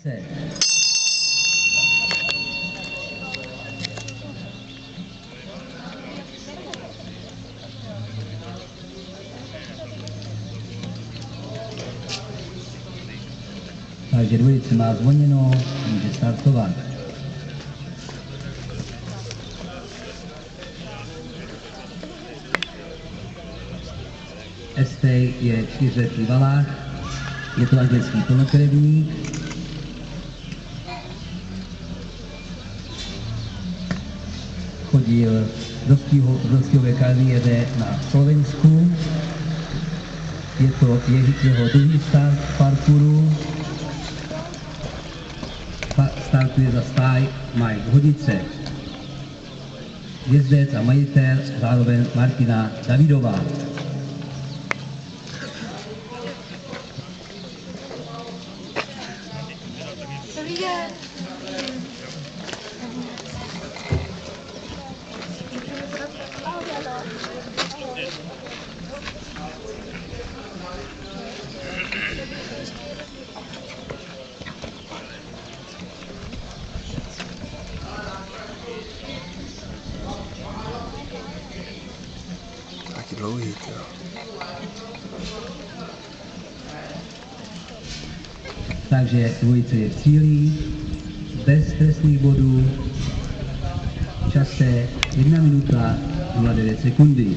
Takže dvojice má zvoněno, může startovat. Estej je 4letý Valách, je to anglický plnokrevník. Chodil v dospělé kariéře na Slovensku. Je to jeho druhý start v parkouru. Startuje za stáj Mike Hodice. Jezdec a majitel zároveň Martina Davidová. Taky dlouhý, jo. Takže dvojice je v cíli, bez trestných bodů, v čase 1 minuta 09 sekundy.